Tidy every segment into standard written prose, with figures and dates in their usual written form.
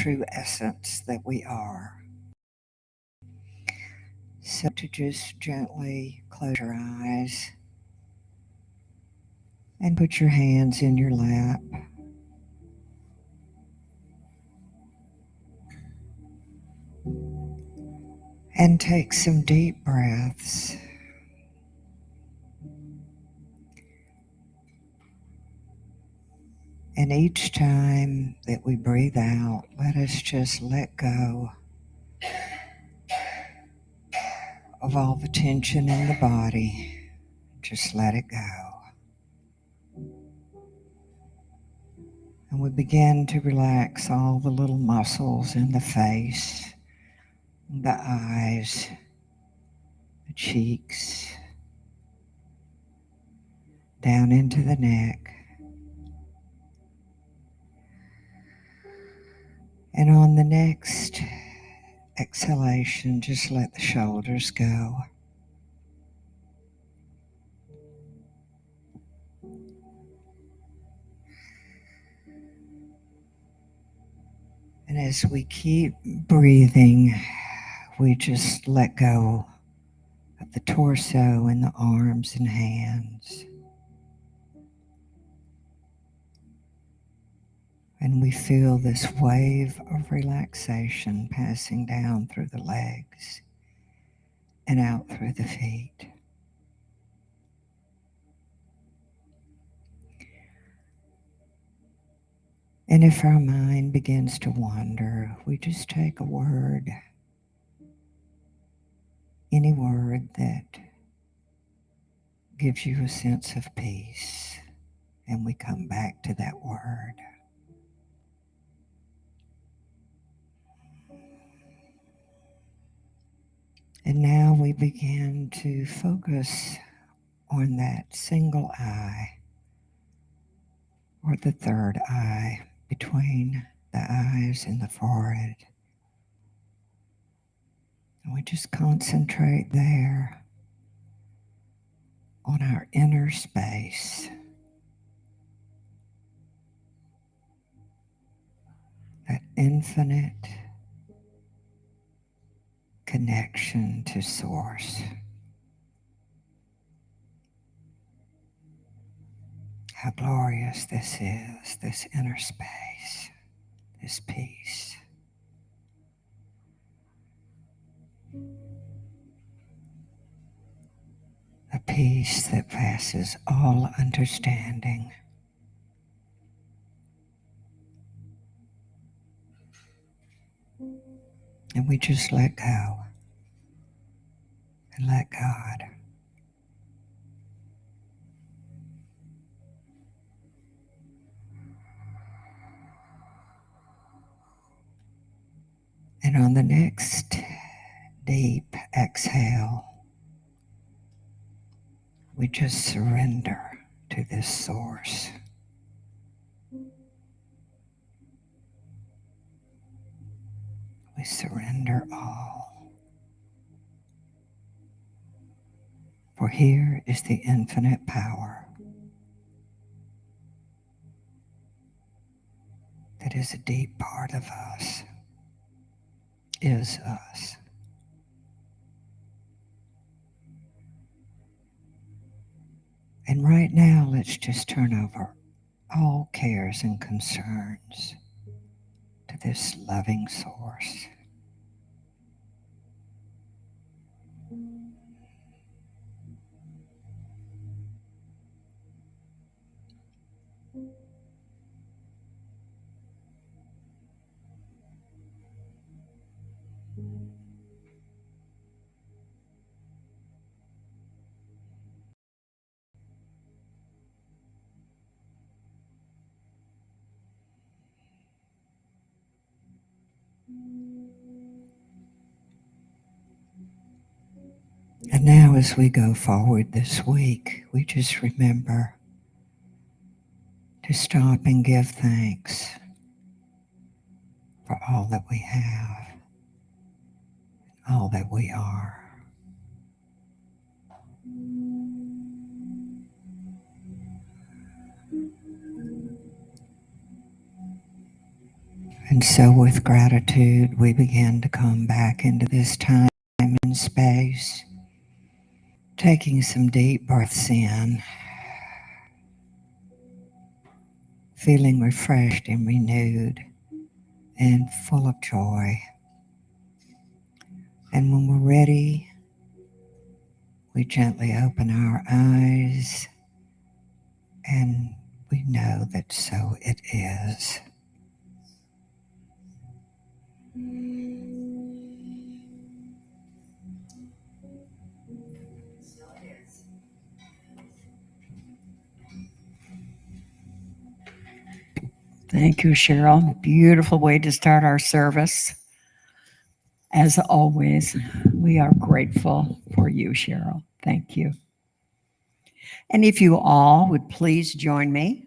true essence that we are. So to just gently close your eyes and put your hands in your lap. And take some deep breaths. And each time that we breathe out, let us just let go of all the tension in the body. Just let it go. And we begin to relax all the little muscles in the face, the eyes, the cheeks, down into the neck. And on the next exhalation, just let the shoulders go. And as we keep breathing, we just let go of the torso and the arms and hands. And we feel this wave of relaxation passing down through the legs and out through the feet. And if our mind begins to wander, we just take a word, any word that gives you a sense of peace, and we come back to that word. And now we begin to focus on that single eye, or the third eye between the eyes and the forehead. And we just concentrate there on our inner space, that infinite connection to Source. How glorious this is, this inner space, this peace. A peace that passes all understanding. And we just let go and let God. And on the next deep exhale, we just surrender to this Source. We surrender all. For here is the infinite power that is a deep part of us, is us. And right now, let's just turn over all cares and concerns to this loving Source. And now as we go forward this week, we just remember to stop and give thanks for all that we have, all that we are. And And so, with gratitude, we begin to come back into this time and space, taking some deep breaths in, feeling refreshed and renewed and full of joy. And when we're ready, we gently open our eyes and we know that so it is. Thank you, Cheryl. Beautiful way to start our service. As always, we are grateful for you, Cheryl. Thank you. And if you all would please join me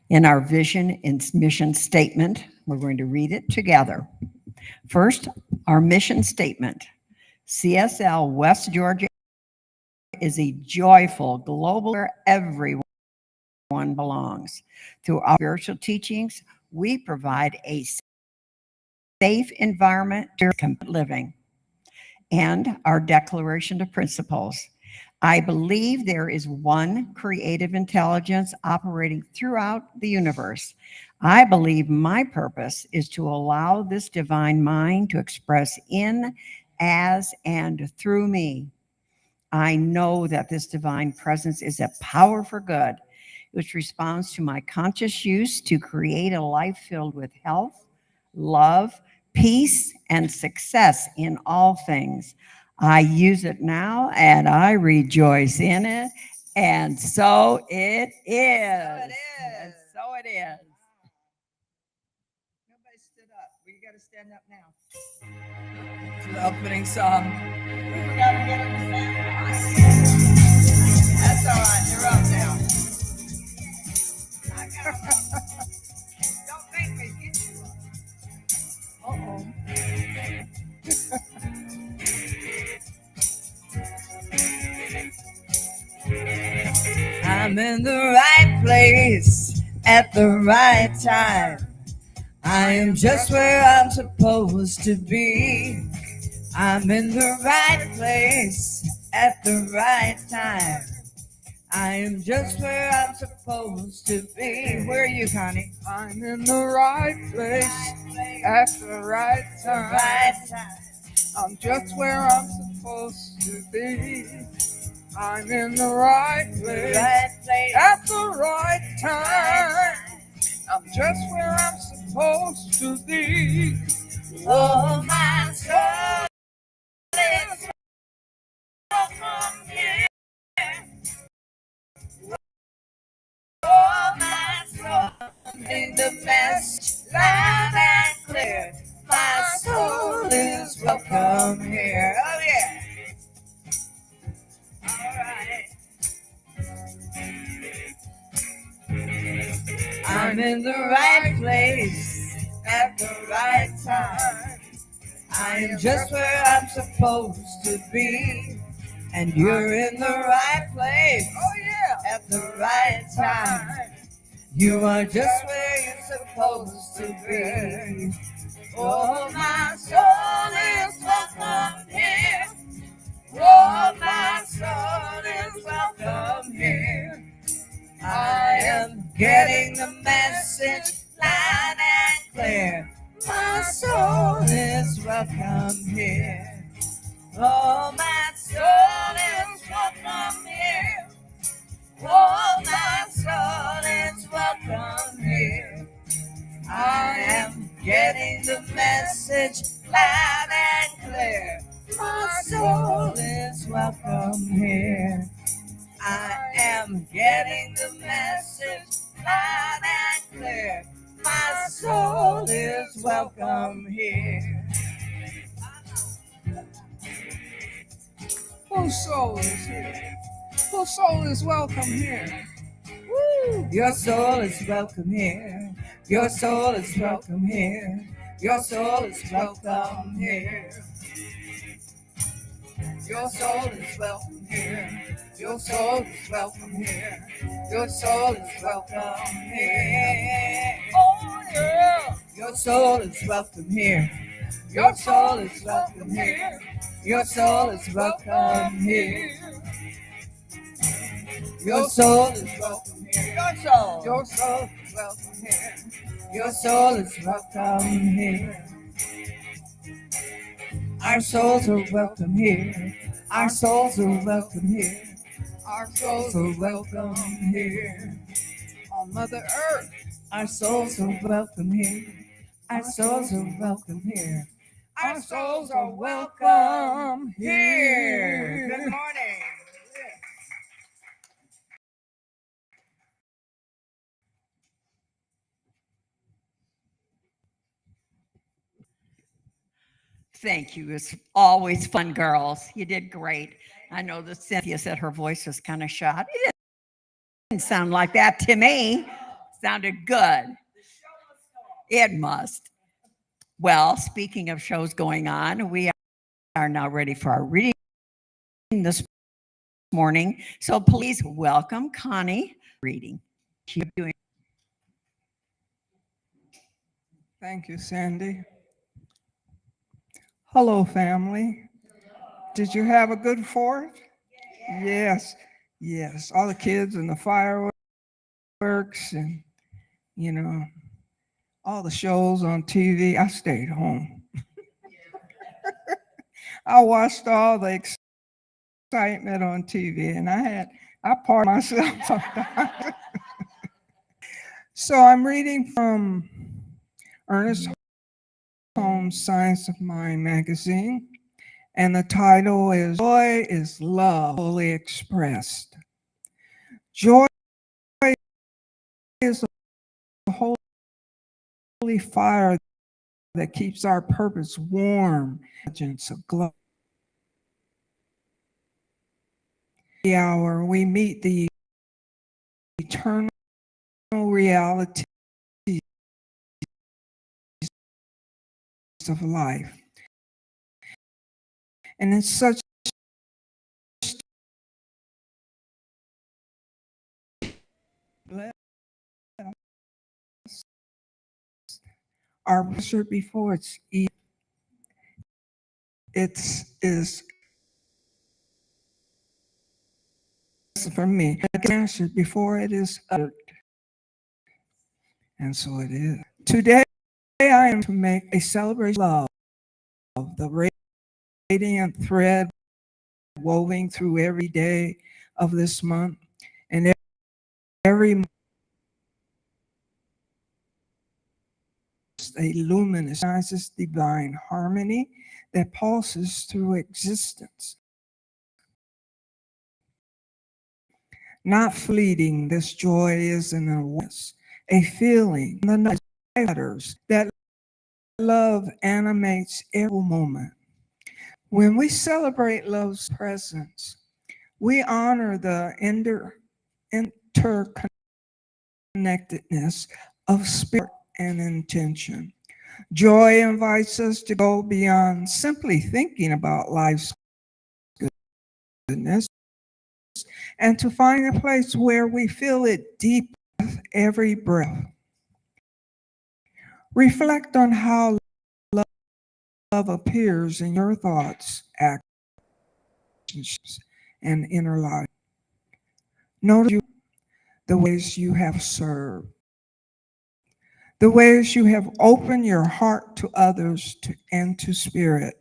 in our vision and mission statement, we're going to read it together. First, our mission statement. CSL West Georgia is a joyful global where everyone belongs. Through our spiritual teachings, we provide a safe environment to living. And our declaration of principles. I believe there is one creative intelligence operating throughout the universe. I believe my purpose is to allow this divine mind to express in, as, and through me. I know that this divine presence is a power for good, which responds to my conscious use to create a life filled with health, love, peace, and success in all things. I use it now and I rejoice in it. And so it is. And so it is. Nobody stood up. We got to stand up now. To the opening song. We got to get them to stand up. That's all right. You're up now. Don't make me get you up. Uh-oh. I'm in the right place at the right time. I am just where I'm supposed to be. I'm in the right place at the right time. I am just where I'm supposed to be. Where are you, Connie? I'm in the right place at the right time. I'm just where I'm supposed to be. I'm in the right place at the right time. I'm just where I'm supposed to be. Oh, my soul is welcome here. Oh, my soul, in the message loud and clear. My soul is welcome here. Oh, yeah. All right. I'm in the right place at the right time. I am just where I'm supposed to be. And you're in the right place. Oh, yeah. At the right time. You are just where you're supposed to be. Oh, my soul is welcome here. Oh, my soul is welcome here. I am getting the message loud and clear. My soul is welcome here. Oh, my soul is welcome here. Oh, my soul is welcome here. I am getting the message loud and clear. My soul is welcome here. I am getting the message loud and clear. My soul is welcome here. Whose soul is here? Whose soul is welcome here? Woo! Your soul is welcome here. Your soul is welcome here. Your soul is welcome here. Your soul is welcome here. Your soul is welcome here. Your soul is welcome here. Oh, yeah. Your soul is welcome here. Your soul is welcome here. Your soul is welcome here. Your soul is welcome here. Your soul is welcome here. Your soul is welcome here. Our souls are welcome here. Our souls are welcome here. Our souls are welcome here. On Mother Earth, our souls are welcome here. Our souls are welcome here. Our souls are welcome here. Good morning. Thank you. It's always fun, girls. You did great. I know that Cynthia said her voice was kind of shot. It didn't sound like that to me. Sounded good. It must. Well, speaking of shows going on, we are now ready for our reading this morning. So please welcome Connie reading. Keep doing. Thank you, Sandy. Hello, family. Did you have a good 4th? Yes, yes. All the kids and the fireworks and, all the shows on TV. I stayed home. I watched all the excitement on TV, and I part myself sometimes. So I'm reading from Ernest Holmes' Science of Mind magazine, and the title is Joy is Love Fully Expressed. Joy is a holy fire that keeps our purpose warm, agents of glow. The hour we meet the eternal reality of life. And it's such our pressure before it's easy. It is for me answered before it is uttered. And so it is. Today I am to make a celebration of love, the radiant thread woven through every day of this month and every month. A luminous divine harmony that pulses through existence. Not fleeting, this joy is an awareness, a feeling, the matters that love animates every moment. When we celebrate love's presence, we honor the interconnectedness of spirit and intention. Joy invites us to go beyond simply thinking about life's goodness and to find a place where we feel it deep with every breath. Reflect on how love appears in your thoughts, actions, and inner life. Notice the ways you have served, the ways you have opened your heart to others and to spirit.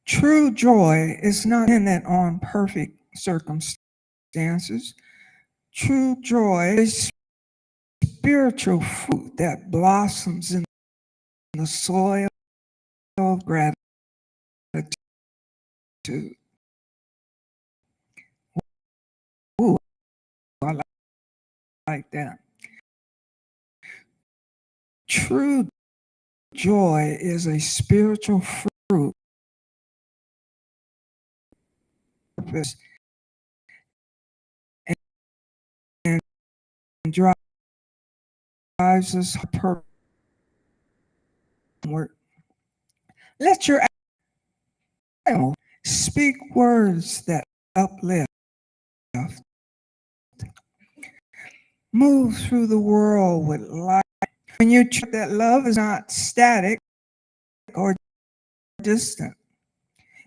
True joy is not dependent on perfect circumstances. True joy is spiritual fruit that blossoms in the soil of gratitude. Ooh, I like that. True joy is a spiritual fruit and drives us upward. Let your speak words that uplift. Move through the world with light. When you try that love is not static or distant,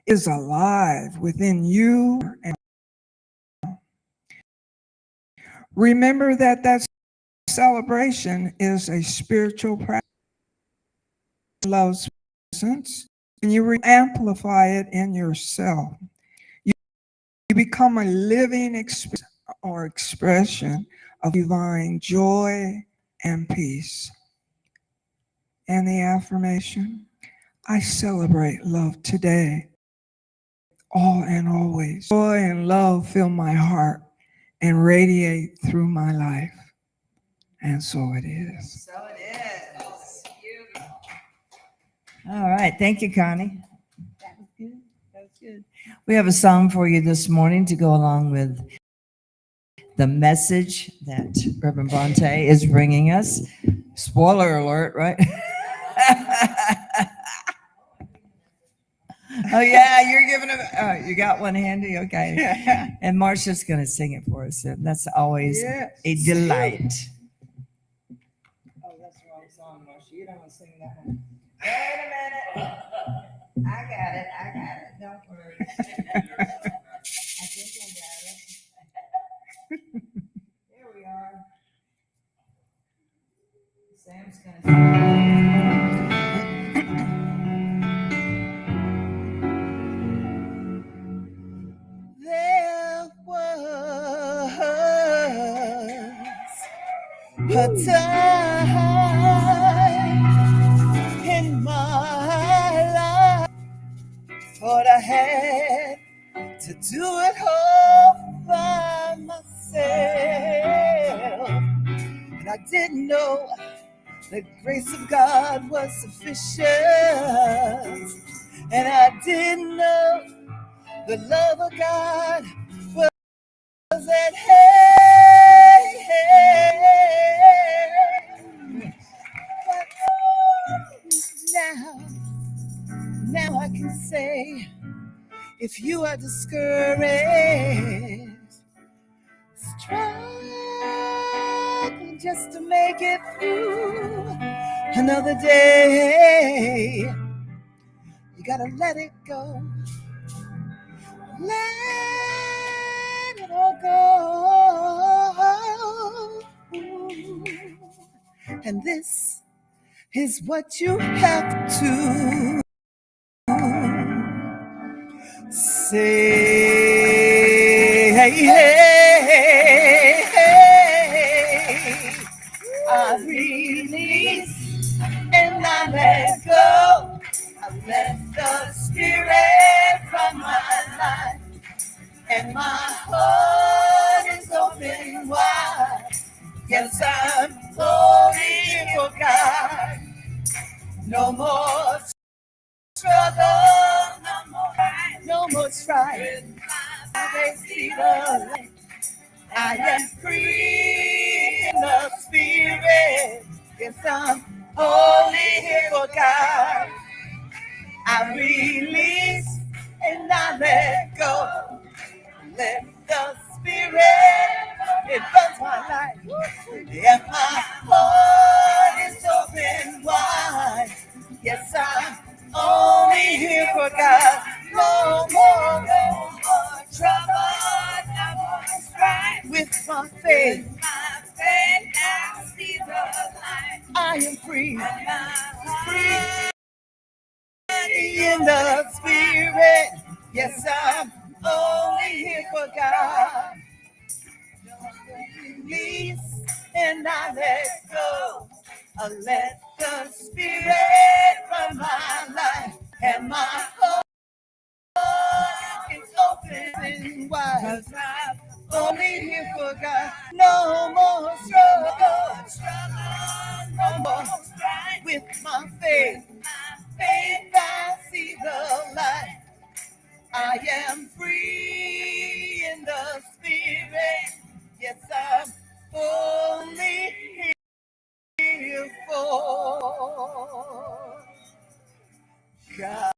it is alive within you. And remember that celebration is a spiritual practice. Love's presence, and you amplify it in yourself. You become a living expression of divine joy and peace. And the affirmation, I celebrate love today, all and always. Joy and love fill my heart and radiate through my life. And so it is. So it is. Beautiful. All right. Thank you, Connie. That was good. That was good. We have a song for you this morning to go along with the message that Reverend Bronte is bringing us. Spoiler alert, right? Oh, yeah, you're giving it. Oh, you got one handy? Okay. And Marcia's going to sing it for us. And that's always a delight. Oh, that's the wrong song, Marcia. You don't want to sing that one. Wait a minute. I got it. Don't worry. I think I got it. There we are. Sam's going to There was a time in my life thought I had to do it all by myself, and I didn't know the grace of God was sufficient, and I didn't know the love of God was at hand. But now I can say, if you are discouraged, struggling just to make it through another day, you gotta let it go. Let it all go. And this is what you have to say. I release and I let go. I let the Spirit from my life, and my heart is open wide. Yes, I'm holy for God. No more struggle, no more strife. I see the light. I am free in the Spirit. Yes, I'm holy for God. I release and I let go. Let the Spirit, it runs my life. And my heart is open wide. Yes, I'm only here for God. No more trouble, no more strife. With my faith, I see the light. I am free, free in the Spirit. Yes, I'm only here for God. Release and I let go. I let the Spirit run my life, and my heart is open wide. 'Cause I'm only here for God. No more struggle, no more strife. With my faith, I see the light. I am free in the Spirit. Yes, I'm only here for God.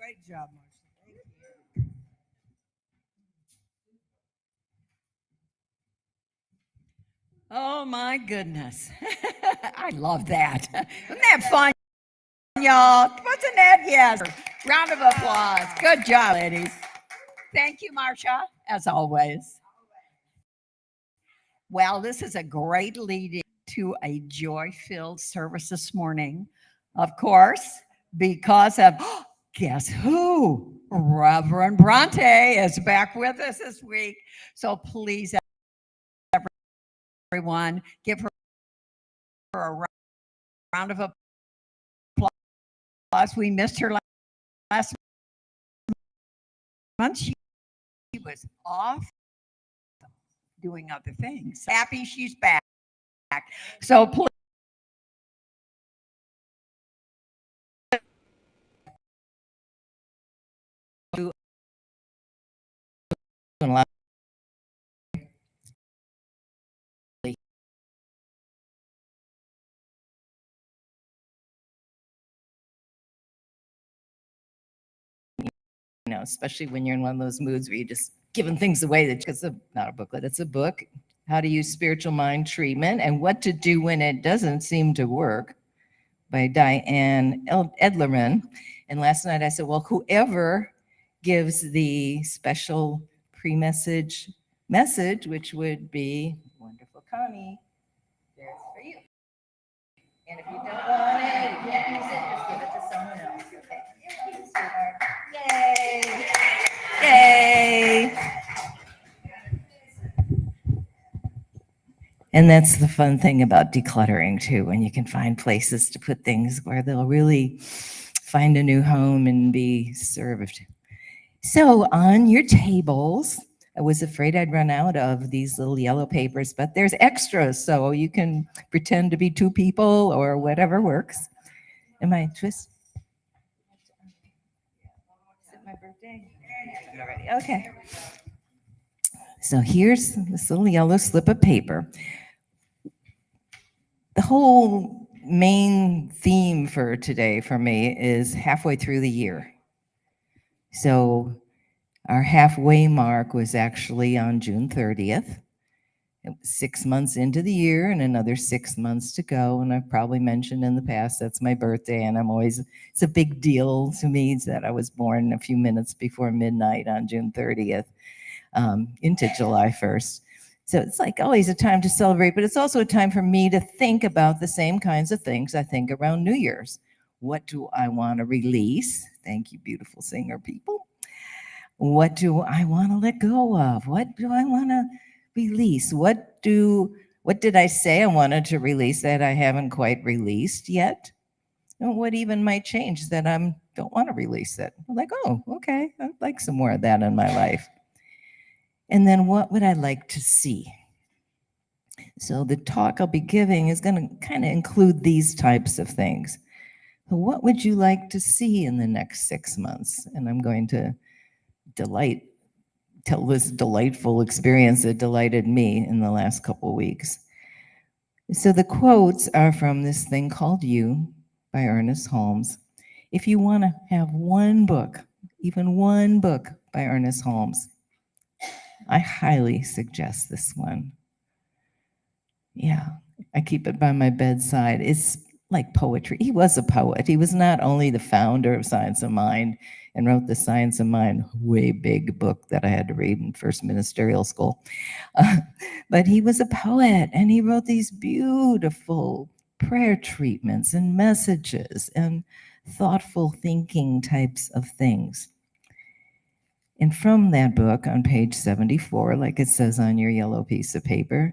Great job, Marcia. Thank you. Oh my goodness. I love that. Isn't that fun, y'all? Wasn't that? Yes. Round of applause. Good job, ladies. Thank you, Marcia, as always. Well, this is a great lead to a joy-filled service this morning. Of course, because of guess who? Reverend Bronte is back with us this week. So please, everyone, give her a round of applause. We missed her last month. She was off doing other things. Happy she's back. So please. Especially when you're in one of those moods where you're just giving things away. That it's not a booklet, it's a book. How to Use Spiritual Mind Treatment and What to Do When It Doesn't Seem to Work by Diane Edlerman. And last night I said, well, whoever gives the special pre-message message, which would be wonderful Connie, there's for you. And if you don't want it, you can't use it, just give it to someone else. Okay. Yay! Yay! And that's the fun thing about decluttering too, when you can find places to put things where they'll really find a new home and be served. So on your tables, I was afraid I'd run out of these little yellow papers, but there's extras, so you can pretend to be two people or whatever works. Am I twist? Is it my birthday? Already. Okay. So here's this little yellow slip of paper. The whole main theme for today for me is halfway through the year. So our halfway mark was actually on June 30th. It was 6 months into the year and another 6 months to go. And I've probably mentioned in the past, that's my birthday. And it's a big deal to me that I was born a few minutes before midnight on June 30th into July 1st. So it's like always a time to celebrate, but it's also a time for me to think about the same kinds of things I think around New Year's. What do I want to release? Thank you, beautiful singer people. What do I want to let go of? What do I want to release? What did I say I wanted to release that I haven't quite released yet? And what even might change that I don't want to release it? I'm like, oh, okay, I'd like some more of that in my life. And then what would I like to see? So the talk I'll be giving is going to kind of include these types of things. So what would you like to see in the next 6 months? And I'm going to tell this delightful experience that delighted me in the last couple of weeks. So the quotes are from this thing called You by Ernest Holmes. If you want to have one book, even one book by Ernest Holmes, I highly suggest this one. Yeah, I keep it by my bedside. It's like poetry. He was a poet. He was not only the founder of Science of Mind and wrote the Science of Mind, way big book that I had to read in first ministerial school, but he was a poet and he wrote these beautiful prayer treatments and messages and thoughtful thinking types of things. And from that book on page 74, like it says on your yellow piece of paper,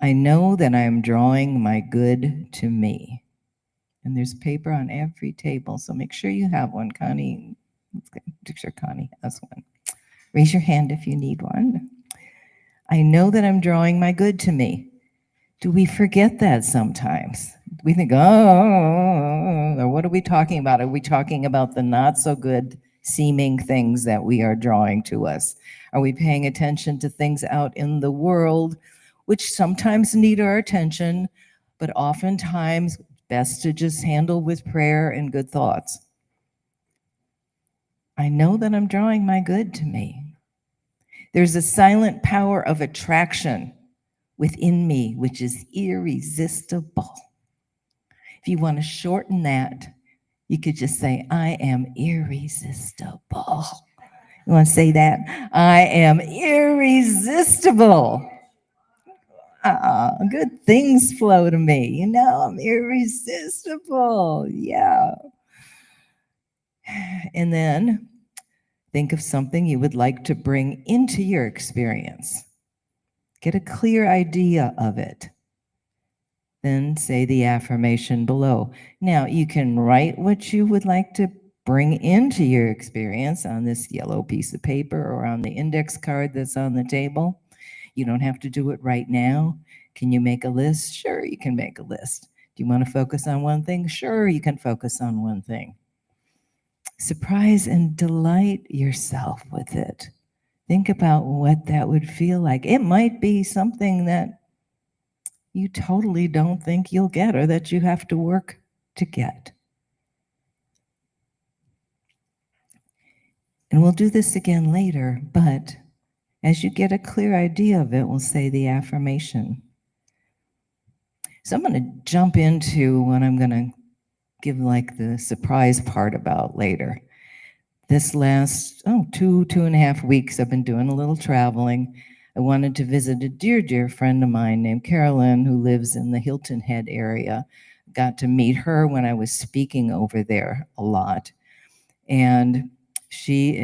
I know that I am drawing my good to me. And there's paper on every table, so make sure you have one. Connie, make sure Connie has one. Raise your hand if you need one. I know that I'm drawing my good to me. Do we forget that sometimes? We think, oh, or what are we talking about? Are we talking about the not so good seeming things that we are drawing to us? Are we paying attention to things out in the world, which sometimes need our attention, but oftentimes best to just handle with prayer and good thoughts? I know that I'm drawing my good to me. There's a silent power of attraction within me, which is irresistible. If you want to shorten that, you could just say, I am irresistible. You want to say that? I am irresistible. Good things flow to me. You know, I'm irresistible. Yeah. And then think of something you would like to bring into your experience. Get a clear idea of it. Then say the affirmation below. Now, you can write what you would like to bring into your experience on this yellow piece of paper or on the index card that's on the table. You don't have to do it right now. Can you make a list? Sure, you can make a list. Do you want to focus on one thing? Sure, you can focus on one thing. Surprise and delight yourself with it. Think about what that would feel like. It might be something that you totally don't think you'll get or that you have to work to get. And we'll do this again later, but as you get a clear idea of it, we'll say the affirmation. So I'm going to jump into what I'm going to give like the surprise part about later. This last, 2.5 weeks, I've been doing a little traveling. I wanted to visit a dear friend of mine named Carolyn, who lives in the Hilton Head area. Got to meet her when I was speaking over there a lot. And she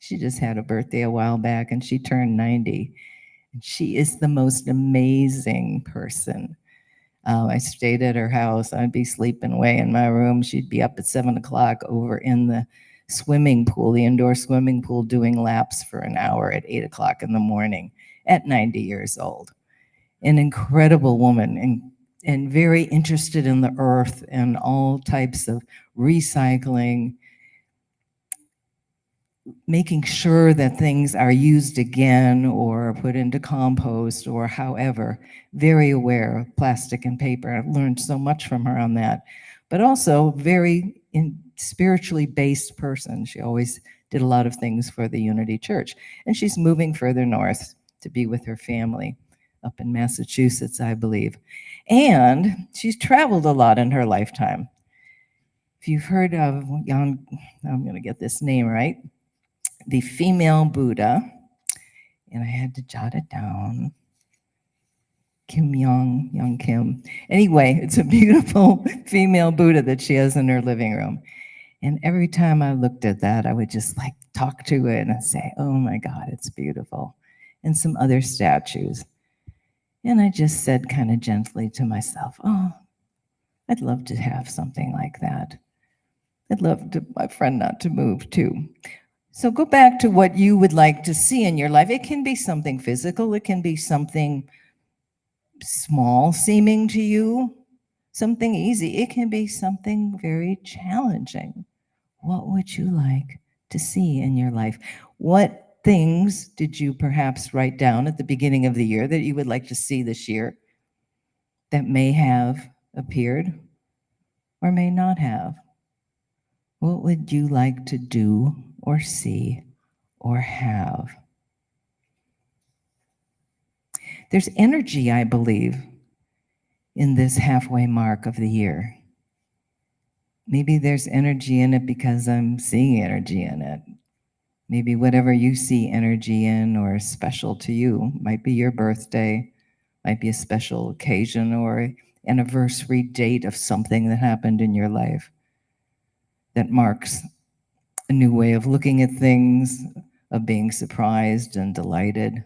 just had a birthday a while back, and she turned 90. And she is the most amazing person. I stayed at her house. I'd be sleeping away in my room. She'd be up at 7 o'clock over in the swimming pool, the indoor swimming pool, doing laps for an hour at 8 o'clock in the morning at 90 years old. An incredible woman and very interested in the earth and all types of recycling, making sure that things are used again or put into compost or however, very aware of plastic and paper. I've learned so much from her on that, but also very spiritually based person. She always did a lot of things for the Unity Church, and she's moving further north to be with her family up in Massachusetts, I believe. And she's traveled a lot in her lifetime. If you've heard of, I'm going to get this name right, the female Buddha, and I had to jot it down, Young Kim. Anyway, it's a beautiful female Buddha that she has in her living room. And every time I looked at that, I would just like talk to it and say, oh my God, it's beautiful. And some other statues. And I just said kind of gently to myself, oh, I'd love to have something like that. I'd love my friend not to move too. So go back to what you would like to see in your life. It can be something physical. It can be something small seeming to you, something easy. It can be something very challenging. What would you like to see in your life? What things did you perhaps write down at the beginning of the year that you would like to see this year that may have appeared or may not have? What would you like to do or see or have? There's energy, I believe, in this halfway mark of the year. Maybe there's energy in it because I'm seeing energy in it. Maybe whatever you see energy in or is special to you might be your birthday, might be a special occasion or anniversary date of something that happened in your life that marks a new way of looking at things, of being surprised and delighted.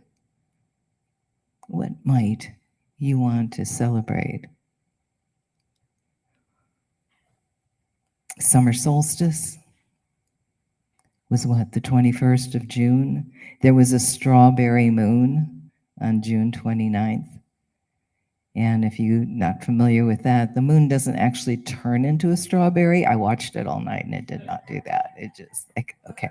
What might you want to celebrate? Summer solstice was what, the 21st of June? There was a strawberry moon on June 29th. And if you're not familiar with that, the moon doesn't actually turn into a strawberry. I watched it all night and it did not do that. It just like, okay,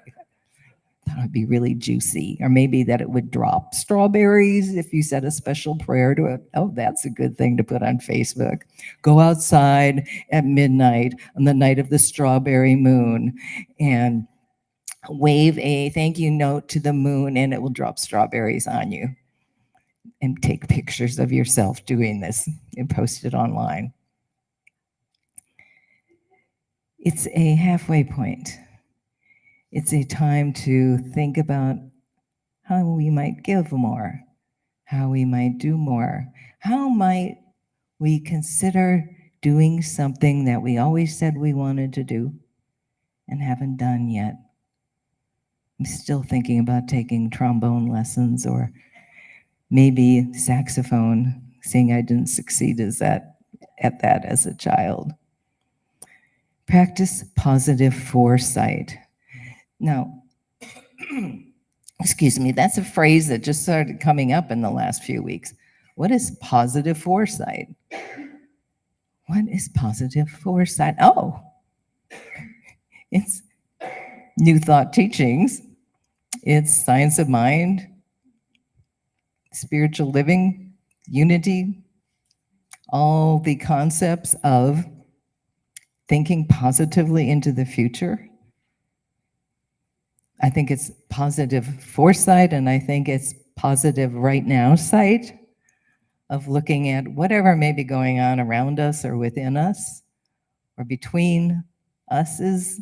thought it would be really juicy, or maybe that it would drop strawberries if you said a special prayer to it. Oh, that's a good thing to put on Facebook. Go outside at midnight on the night of the strawberry moon and Wave a thank you note to the moon and it will drop strawberries on you. And take pictures of yourself doing this and post it online. It's a halfway point. It's a time to think about how we might give more, how we might do more, how might we consider doing something that we always said we wanted to do and haven't done yet. I'm still thinking about taking trombone lessons or maybe saxophone, seeing I didn't succeed at that as a child. Practice positive foresight. Now, excuse me, that's a phrase that just started coming up in the last few weeks. What is positive foresight? What is positive foresight? Oh, it's New Thought Teachings. It's Science of Mind, spiritual living, unity, all the concepts of thinking positively into the future. I think it's positive foresight, and I think it's positive right now sight of looking at whatever may be going on around us or within us or between us's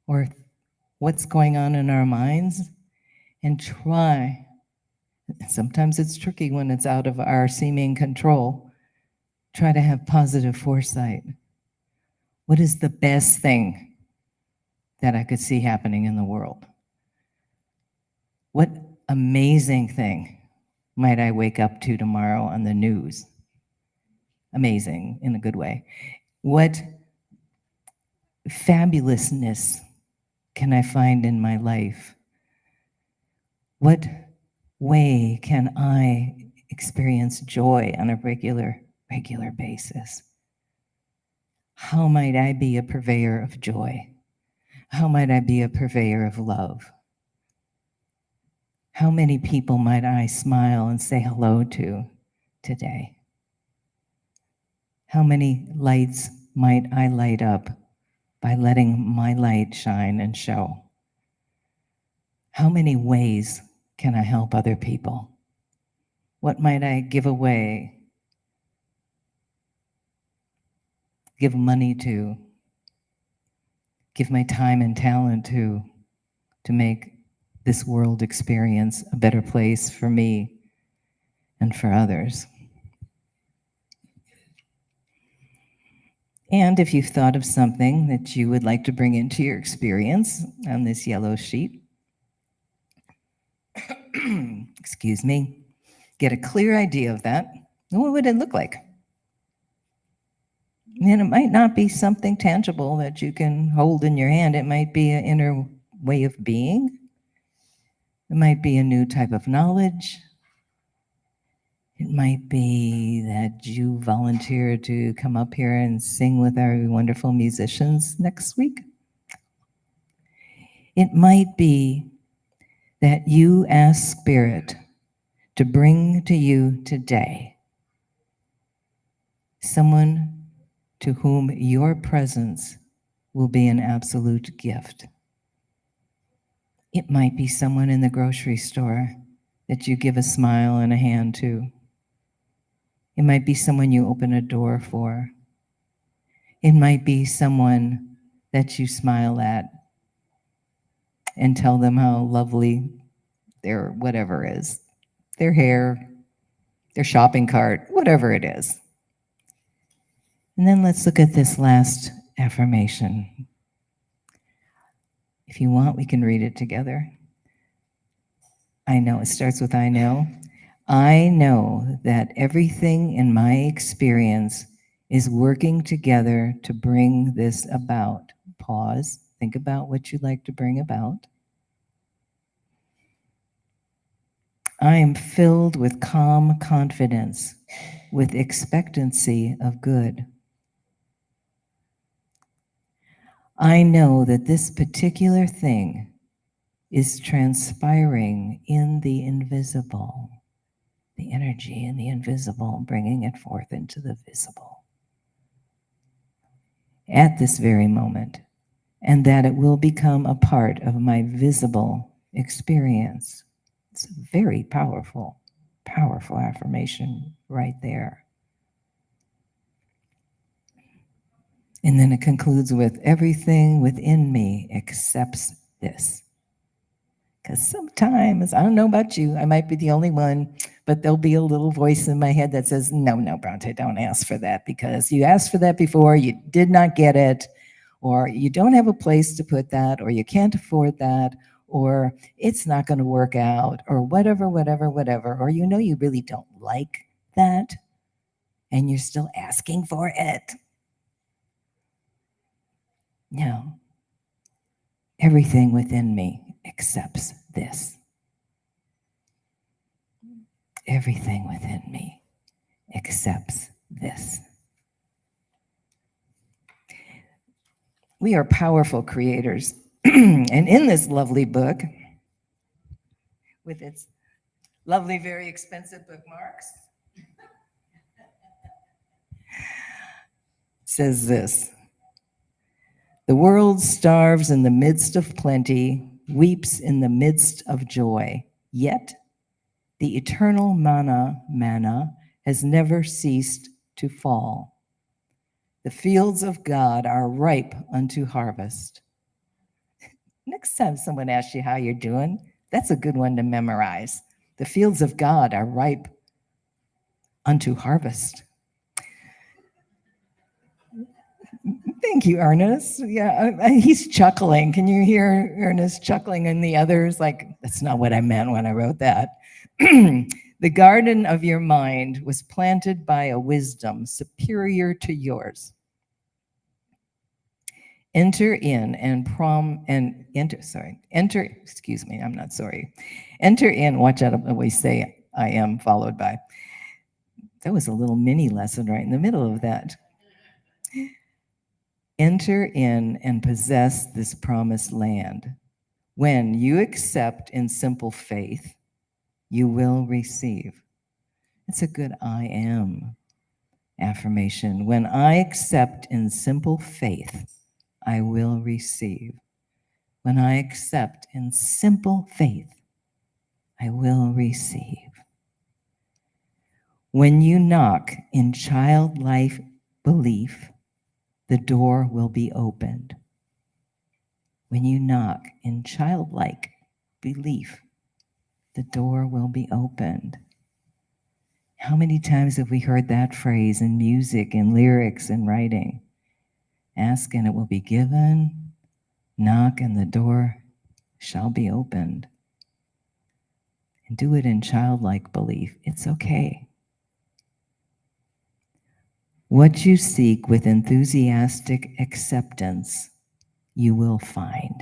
or what's going on in our minds and try. Sometimes it's tricky when it's out of our seeming control. Try to have positive foresight. What is the best thing that I could see happening in the world? What amazing thing might I wake up to tomorrow on the news? Amazing in a good way. What fabulousness can I find in my life? What way can I experience joy on a regular basis? How might I be a purveyor of joy? How might I be a purveyor of love? How many people might I smile and say hello to today? How many lights might I light up by letting my light shine and show? How many ways can I help other people? What might I give away, give money to, give my time and talent to make this world experience a better place for me and for others? And if you've thought of something that you would like to bring into your experience on this yellow sheet, excuse me, get a clear idea of that. What would it look like? And it might not be something tangible that you can hold in your hand. It might be an inner way of being. It might be a new type of knowledge. It might be that you volunteer to come up here and sing with our wonderful musicians next week. It might be that you ask Spirit to bring to you today someone to whom your presence will be an absolute gift. It might be someone in the grocery store that you give a smile and a hand to. It might be someone you open a door for. It might be someone that you smile at and tell them how lovely their whatever is, their hair, their shopping cart, whatever it is. And then let's look at this last affirmation. If you want, we can read it together. I know, it starts with I know. I know that everything in my experience is working together to bring this about. Pause. Think about what you'd like to bring about. I am filled with calm confidence, with expectancy of good. I know that this particular thing is transpiring in the invisible. The energy in the invisible, bringing it forth into the visible. At this very moment, and that it will become a part of my visible experience. It's a very powerful, powerful affirmation right there. And then it concludes with, everything within me accepts this. Because sometimes, I don't know about you, I might be the only one, but there'll be a little voice in my head that says, no, Bronte, don't ask for that, because you asked for that before, you did not get it, or you don't have a place to put that, or you can't afford that, or it's not going to work out, or whatever, or you really don't like that, and you're still asking for it. No. Everything within me accepts this. Everything within me accepts this. We are powerful creators. And in this lovely book, with its lovely, very expensive bookmarks, says this: the world starves in the midst of plenty, weeps in the midst of joy, yet the eternal manna has never ceased to fall. The fields of God are ripe unto harvest. Next time someone asks you how you're doing, that's a good one to memorize. The fields of God are ripe unto harvest. Thank you, Ernest. Yeah, he's chuckling. Can you hear Ernest chuckling and the others? Like, that's not what I meant when I wrote that. The garden of your mind was planted by a wisdom superior to yours. Enter in, watch out, I always say I am followed by. That was a little mini lesson right in the middle of that. Enter in and possess this promised land. When you accept in simple faith, you will receive. It's a good I am affirmation. When I accept in simple faith, I will receive. When I accept in simple faith, I will receive. When you knock in childlike belief, the door will be opened. When you knock in childlike belief, the door will be opened. How many times have we heard that phrase in music, in lyrics, in writing? Ask and it will be given. Knock and the door shall be opened. And do it in childlike belief. It's okay. What you seek with enthusiastic acceptance, you will find.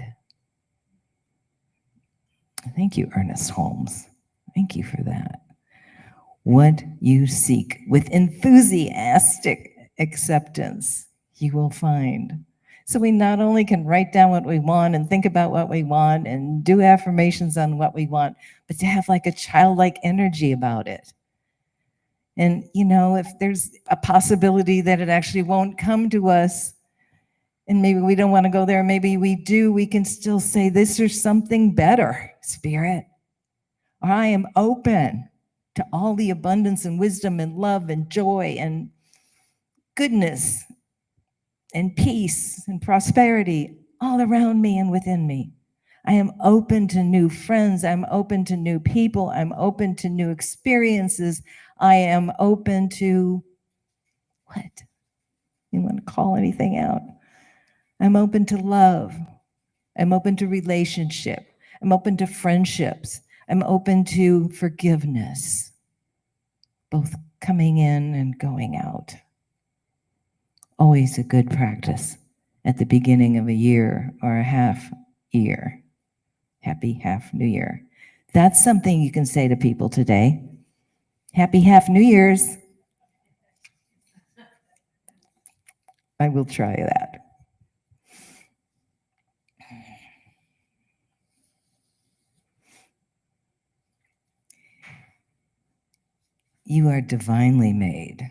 Thank you, Ernest Holmes. Thank you for that. What you seek with enthusiastic acceptance, you will find. So we not only can write down what we want and think about what we want and do affirmations on what we want, but to have like a childlike energy about it. And, if there's a possibility that it actually won't come to us, and maybe we don't want to go there, maybe we do, we can still say, this is something better, Spirit. Or I am open to all the abundance and wisdom and love and joy and goodness and peace and prosperity all around me and within me. I am open to new friends. I'm open to new people. I'm open to new experiences. I am open to what? You want to call anything out? I'm open to love. I'm open to relationship. I'm open to friendships. I'm open to forgiveness, both coming in and going out. Always a good practice at the beginning of a year or a half year. Happy half New Year. That's something you can say to people today. Happy half New Year's. I will try that. You are divinely made.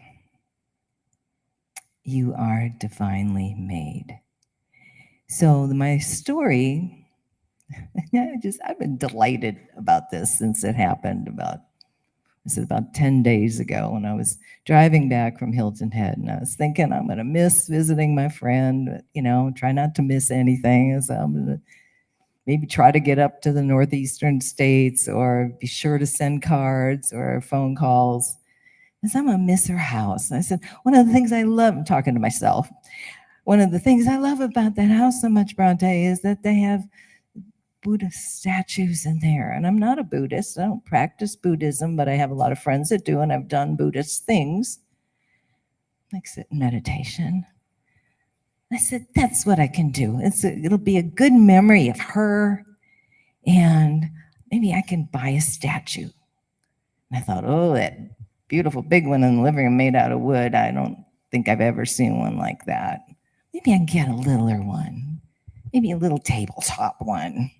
You are divinely made. So my story, I've been delighted about this since it happened about 10 days ago when I was driving back from Hilton Head, and I was thinking I'm going to miss visiting my friend, try not to miss anything. So I'm going to maybe try to get up to the northeastern states or be sure to send cards or phone calls. Because I'm going to miss her house. And I said, one of the things I love, I'm talking to myself, one of the things I love about that house so much, Bronte, is that they have Buddhist statues in there. And I'm not a Buddhist. I don't practice Buddhism, but I have a lot of friends that do, and I've done Buddhist things, like sit in meditation. I said, that's what I can do. It'll be a good memory of her, and maybe I can buy a statue. And I thought, oh, that beautiful big one in the living room made out of wood. I don't think I've ever seen one like that. Maybe I can get a littler one, maybe a little tabletop one.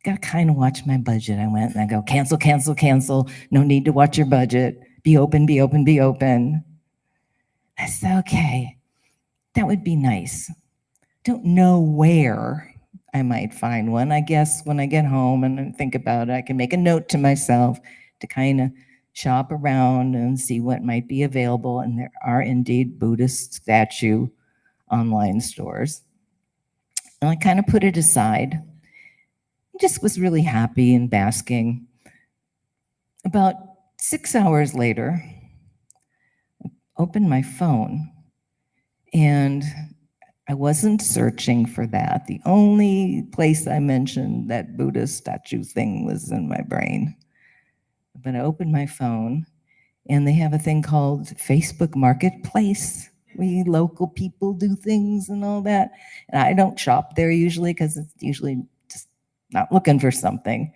Got to kind of watch my budget. I went and I go, cancel, cancel, cancel. No need to watch your budget. Be open, be open, be open. I said, okay, that would be nice. Don't know where I might find one. I guess when I get home and think about it, I can make a note to myself to kind of shop around and see what might be available. And there are indeed Buddhist statue online stores. And I kind of put it aside. Just was really happy and basking. About 6 hours later, I opened my phone, and I wasn't searching for that. The only place I mentioned that Buddhist statue thing was in my brain. But I opened my phone, and they have a thing called Facebook Marketplace. We local people do things and all that. And I don't shop there usually because it's usually just not looking for something.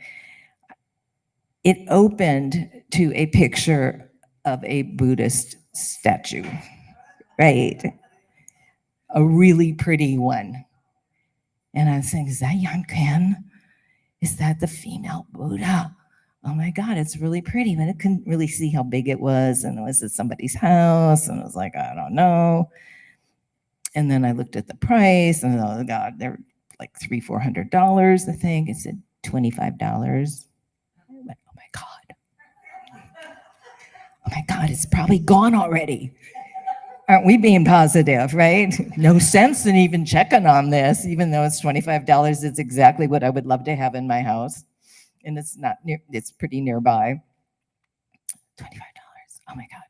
It opened to a picture of a Buddhist statue, right? A really pretty one. And I was saying, is that Yankan? Is that the female Buddha? Oh my God, it's really pretty, but I couldn't really see how big it was. And was it somebody's house? And I was like, I don't know. And then I looked at the price, and oh God, they're like $300-400, I think. It said $25. I went, oh my God. Oh my God, it's probably gone already. Aren't we being positive, right? No sense in even checking on this, even though it's $25. It's exactly what I would love to have in my house. And it's not near, it's pretty nearby. $25. Oh my God.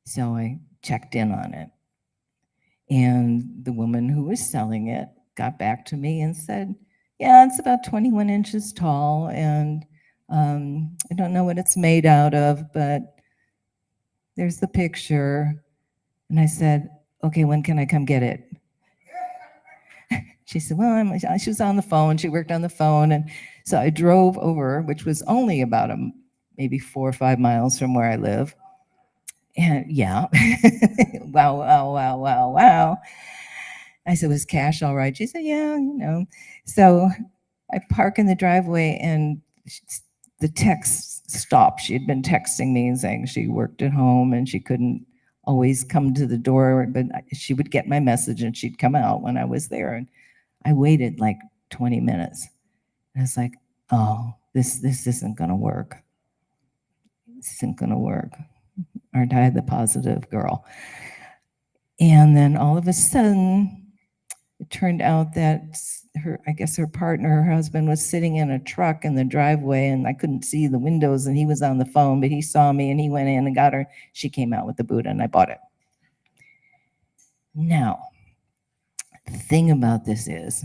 So I checked in on it. And the woman who was selling it got back to me and said, yeah, it's about 21 inches tall. And I don't know what it's made out of, but there's the picture. And I said, okay, when can I come get it? She said, well, she was on the phone. She worked on the phone. And so I drove over, which was only about maybe 4 or 5 miles from where I live. And yeah, wow, wow, wow, wow, wow. I said, was cash all right? She said, yeah, So I park in the driveway, and the text stopped. She had been texting me and saying she worked at home and she couldn't always come to the door, but she would get my message and she'd come out when I was there. And I waited like 20 minutes. And I was like, oh, this isn't going to work. This isn't going to work. Aren't I the positive girl? And then all of a sudden, it turned out that her partner, her husband, was sitting in a truck in the driveway, and I couldn't see the windows, and he was on the phone, but he saw me, and he went in and got her. She came out with the Buddha, and I bought it. Now, the thing about this is,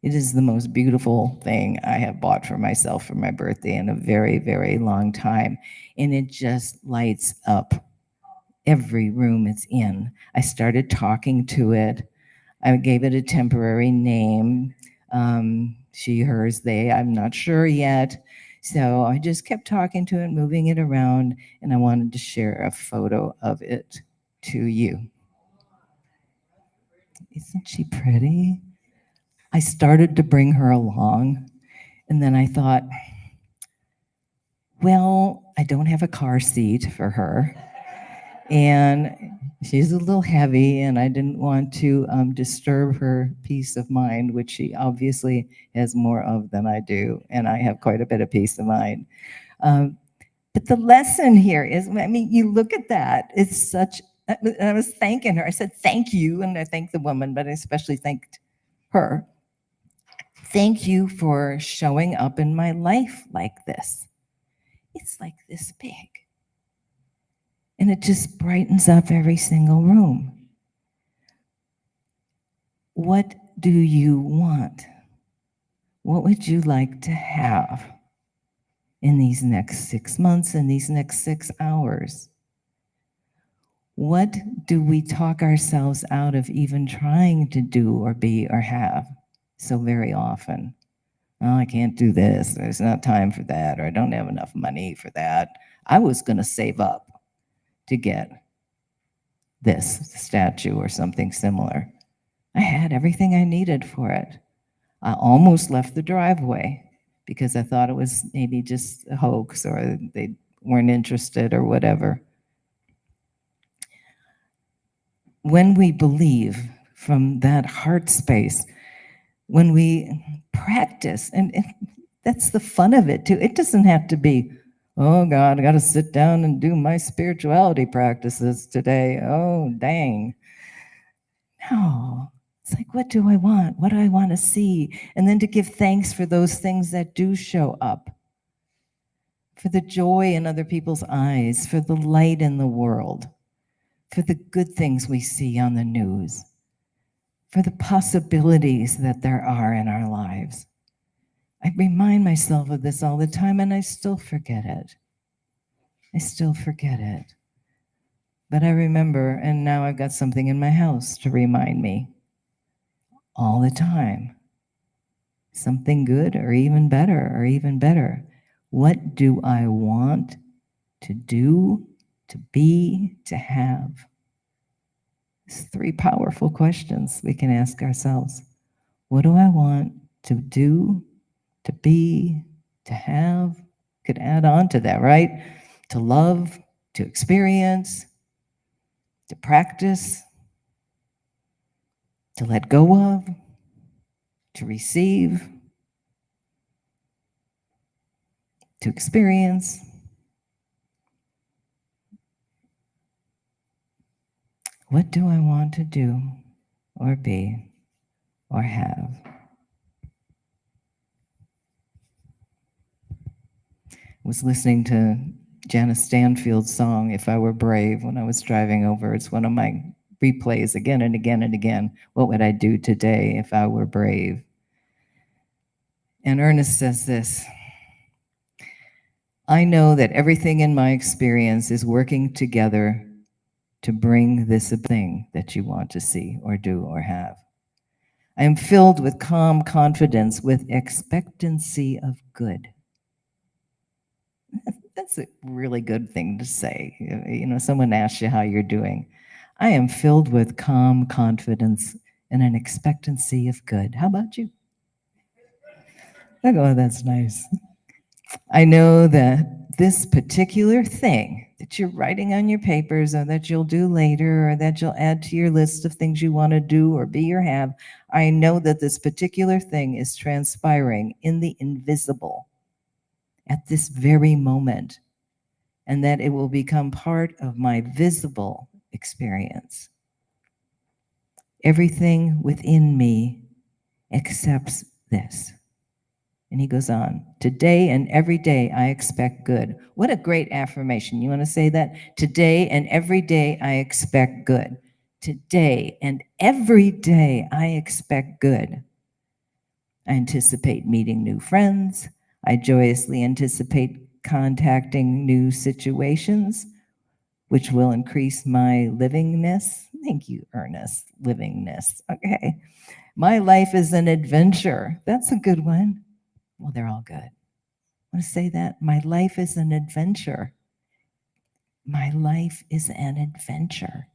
it is the most beautiful thing I have bought for myself for my birthday in a very, very long time, and it just lights up every room it's in. I started talking to it. I gave it a temporary name. She, hers, they, I'm not sure yet. So I just kept talking to it, moving it around, and I wanted to share a photo of it to you. Isn't she pretty? I started to bring her along, and then I thought, well, I don't have a car seat for her. And She's a little heavy, and I didn't want to disturb her peace of mind, which she obviously has more of than I do, and I have quite a bit of peace of mind. But the lesson here is, I mean, you look at that, it's such, and I was thanking her. I said, thank you, and I thanked the woman, but I especially thanked her. Thank you for showing up in my life like this. It's like this big. And it just brightens up every single room. What do you want? What would you like to have in these next 6 months, in these next 6 hours? What do we talk ourselves out of even trying to do or be or have so very often? Oh, I can't do this. There's not time for that, or I don't have enough money for that. I was going to save up to get this statue or something similar. I had everything I needed for it. I almost left the driveway because I thought it was maybe just a hoax or they weren't interested or whatever. When we believe from that heart space, when we practice, and that's the fun of it too. It doesn't have to be, oh God, I got to sit down and do my spirituality practices today. Oh, dang. No, it's like, what do I want? What do I want to see? And then to give thanks for those things that do show up, for the joy in other people's eyes, for the light in the world, for the good things we see on the news, for the possibilities that there are in our lives. I remind myself of this all the time, and I still forget it. I still forget it. But I remember, and now I've got something in my house to remind me all the time. Something good or even better or even better. What do I want to do, to be, to have? It's 3 powerful questions we can ask ourselves. What do I want to do, to be, to have? Could add on to that, right? To love, to experience, to practice, to let go of, to receive, to experience. What do I want to do or be or have? I was listening to Janice Stanfield's song, If I Were Brave, when I was driving over. It's one of my replays again and again and again. What would I do today if I were brave? And Ernest says this, I know that everything in my experience is working together to bring this thing that you want to see or do or have. I am filled with calm confidence, with expectancy of good. That's a really good thing to say. You know, someone asks you how you're doing. I am filled with calm confidence and an expectancy of good. How about you? Oh, that's nice. I know that this particular thing that you're writing on your papers or that you'll do later or that you'll add to your list of things you want to do or be or have, I know that this particular thing is transpiring in the invisible at this very moment, and that it will become part of my visible experience. Everything within me accepts this. And he goes on, today and every day I expect good. What a great affirmation. You want to say that? Today and every day I expect good. Today and every day I expect good. I anticipate meeting new friends. I joyously anticipate contacting new situations, which will increase my livingness. Thank you, Ernest. Livingness. Okay. My life is an adventure. That's a good one. Well, they're all good. I want to say that. My life is an adventure. My life is an adventure.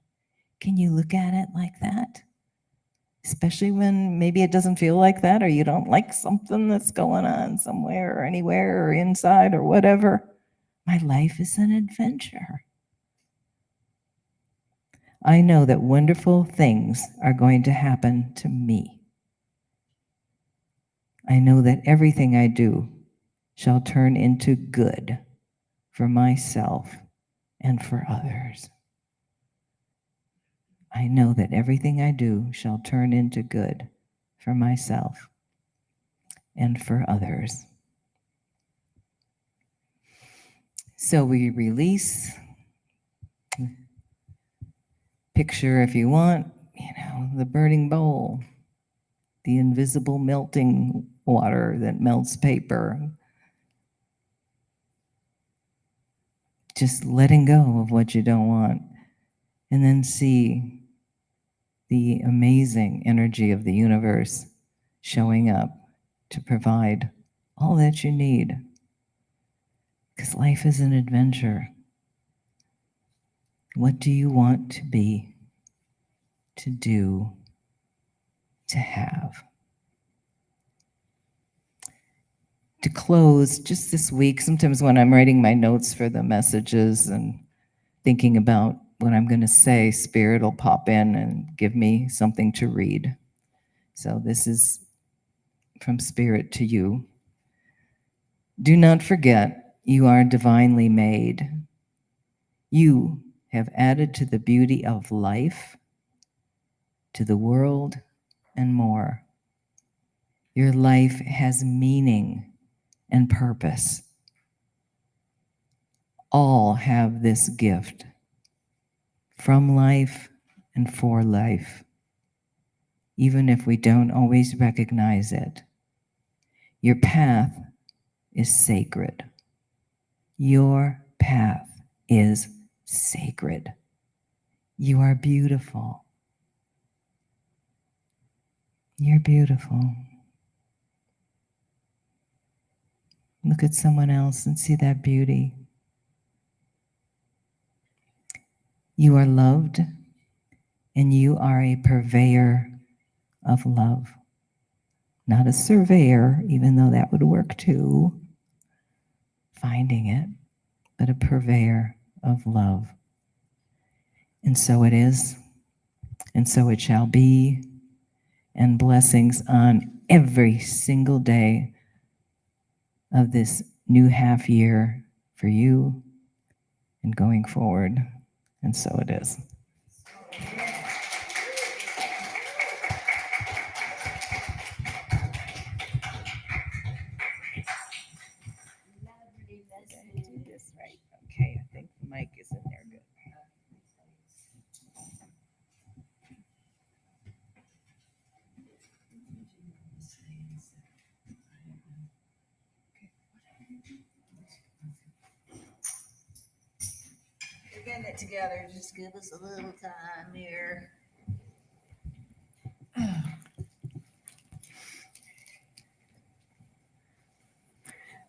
Can you look at it like that? Especially when maybe it doesn't feel like that, or you don't like something that's going on somewhere or anywhere or inside or whatever. My life is an adventure. I know that wonderful things are going to happen to me. I know that everything I do shall turn into good for myself and for others. I know that everything I do shall turn into good for myself and for others. So we release. Picture, if you want, the burning bowl, the invisible melting water that melts paper. Just letting go of what you don't want. And then see the amazing energy of the universe showing up to provide all that you need. Because life is an adventure. What do you want to be, to do, to have? To close, just this week, sometimes when I'm writing my notes for the messages and thinking about what I'm going to say, Spirit will pop in and give me something to read. So this is from Spirit to you. Do not forget, you are divinely made. You have added to the beauty of life, to the world, and more. Your life has meaning and purpose. All have this gift from life and for life, even if we don't always recognize it. Your path is sacred. Your path is sacred. You are beautiful. You're beautiful. Look at someone else and see that beauty. You are loved, and you are a purveyor of love. Not a surveyor, even though that would work too, finding it, but a purveyor of love. And so it is, and so it shall be, and blessings on every single day of this new half year for you and going forward. And so it is. Do this right. Okay, I think the mic is in there good. We're getting it together. Just give us a little time here.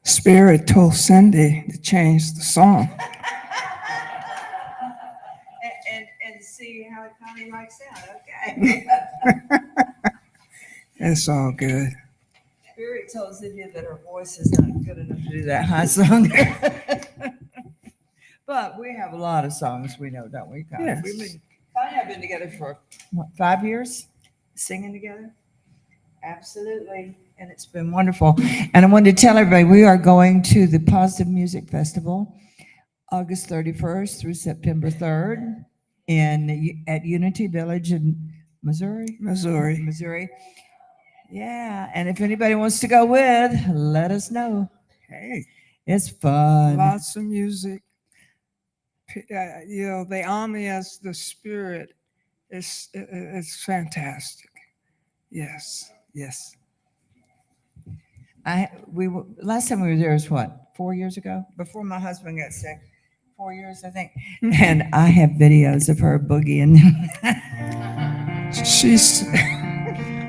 Spirit told Cindy to change the song. And see how it kind of likes out. Okay. It's all good. Spirit told Cindy that her voice is not good enough to do that high song. But we have a lot of songs we know, don't we, Connie? Yes. Connie and I have been together for, 5 years? Singing together? Absolutely. And it's been wonderful. And I wanted to tell everybody, we are going to the Positive Music Festival, August 31st through September 3rd at Unity Village in Missouri. Yeah. And if anybody wants to go with, let us know. Hey, It's fun. lots of music. They honor me as the Spirit. It's fantastic. Yes. Last time we were there was what, 4 years ago? Before my husband got sick. 4 years, I think. And I have videos of her boogieing. She's.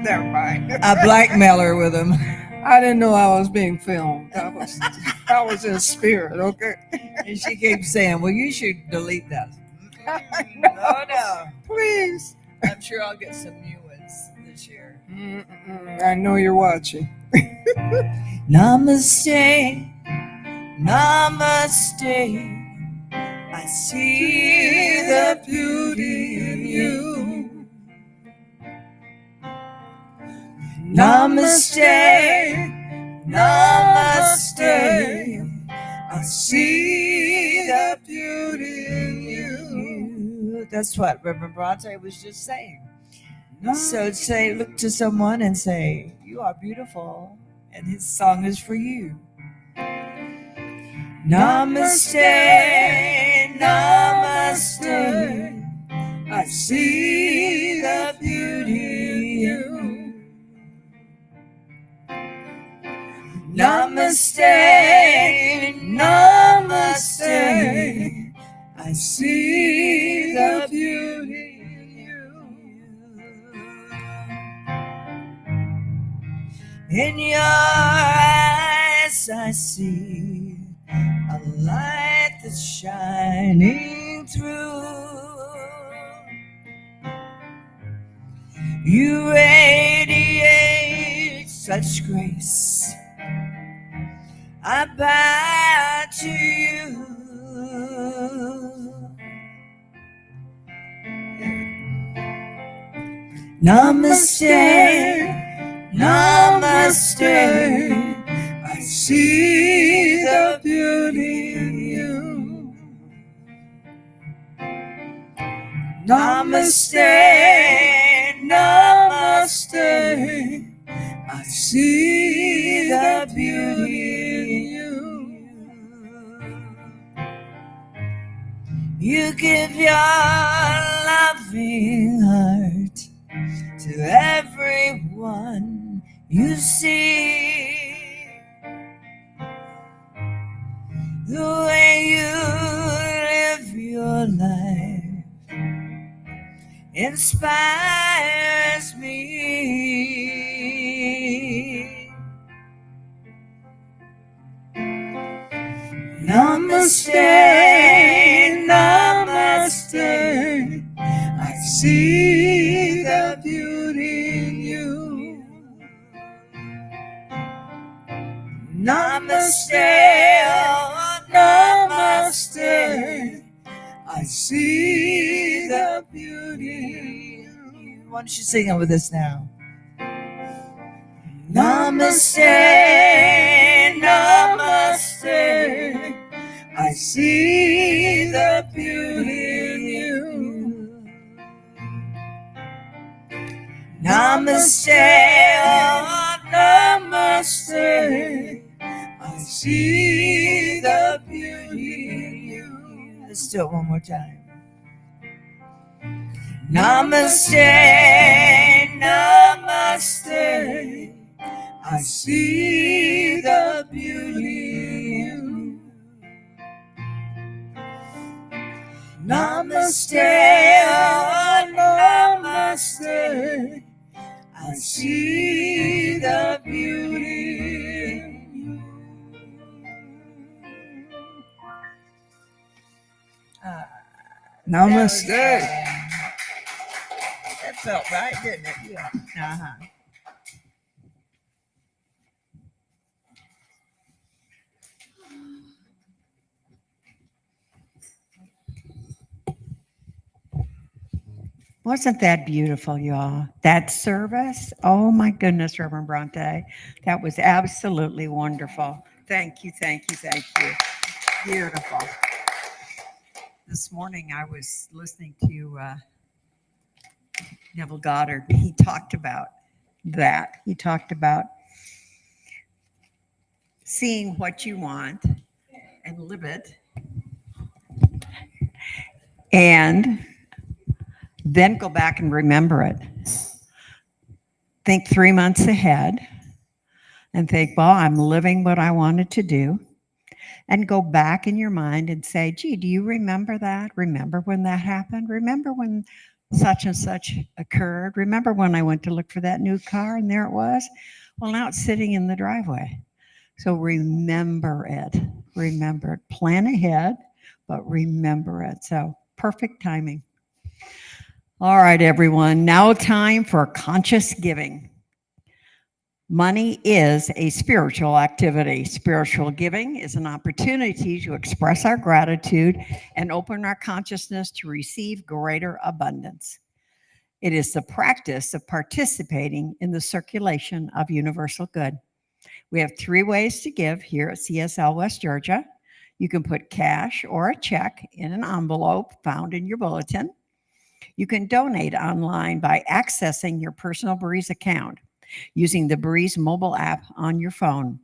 Never mind. I blackmail her with them. I didn't know I was being filmed. I was in spirit. Okay. And she keeps saying, well, you should delete that. No. Please. I'm sure I'll get some new ones this year. I know you're watching. Namaste, namaste, I see the beauty in you. Namaste, namaste. I see the beauty in you. That's what Reverend Bronte was just saying. So say, look to someone and say, you are beautiful, and his song is for you. Namaste, namaste. I see the beauty in you. Namaste, namaste. I see the beauty in you. In your eyes I see a light that's shining through. You radiate such grace. I bow to you. Namaste, namaste. I see the beauty in you. Namaste, namaste. I see the beauty in you. You give your loving heart to everyone you see. The way you live your life inspires me. Namaste, namaste. I see the beauty in you. Namaste, oh, namaste. I see the beauty in you. Why don't you sing it with us now? Namaste, namaste. I see the beauty in you. Namaste, oh, namaste. I see the beauty in you. Let's do it one more time. Namaste, namaste. I see the beauty in you. Namaste, oh, namaste. I see the beauty in you. Namaste. That felt right, didn't it? Yeah. Uh-huh. Wasn't that beautiful, y'all? That service? Oh my goodness, Reverend Bronte. That was absolutely wonderful. Thank you, thank you, thank you. Beautiful. This morning I was listening to Neville Goddard. He talked about that. He talked about seeing what you want and live it. And then go back and remember it. Think 3 months ahead and think, well, I'm living what I wanted to do. And go back in your mind and say, gee, do you remember that? Remember when that happened? Remember when such and such occurred? Remember when I went to look for that new car and there it was? Well, now it's sitting in the driveway. So remember it. Remember it. Plan ahead, but remember it. So perfect timing. All right, everyone. Now time for conscious giving. Money is a spiritual activity. Spiritual giving is an opportunity to express our gratitude and open our consciousness to receive greater abundance. It is the practice of participating in the circulation of universal good. We have 3 ways to give here at CSL West Georgia. You can put cash or a check in an envelope found in your bulletin. You can donate online by accessing your personal Breeze account using the Breeze mobile app on your phone.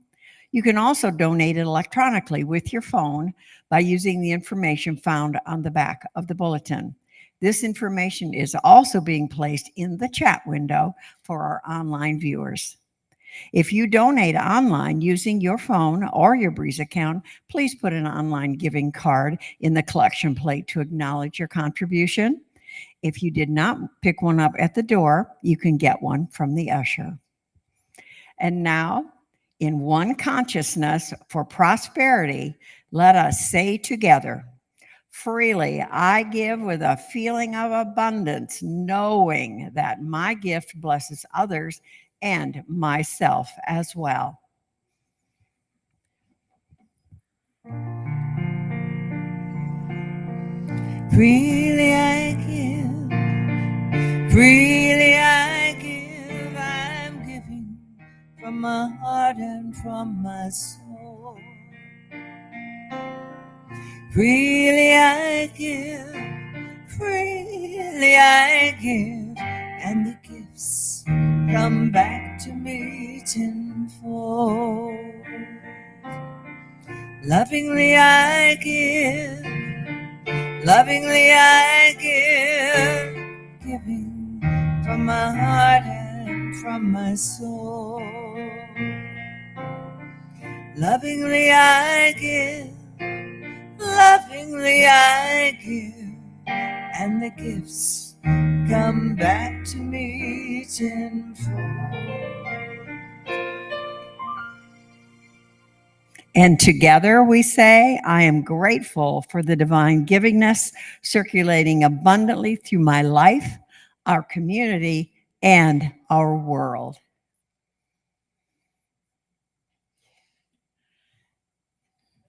You can also donate it electronically with your phone by using the information found on the back of the bulletin. This information is also being placed in the chat window for our online viewers. If you donate online using your phone or your Breeze account, please put an online giving card in the collection plate to acknowledge your contribution. If you did not pick one up at the door, you can get one from the usher. And now, in one consciousness for prosperity, let us say together, freely I give with a feeling of abundance, knowing that my gift blesses others and myself as well. Freely I give, freely I give, I'm giving from my heart and from my soul. Freely I give, freely I give, and the gifts come back to me tenfold. Lovingly I give, lovingly I give, giving from my heart and from my soul. Lovingly I give, lovingly I give, and the gifts come back to me tenfold. And together we say, I am grateful for the divine givingness circulating abundantly through my life, our community, and our world.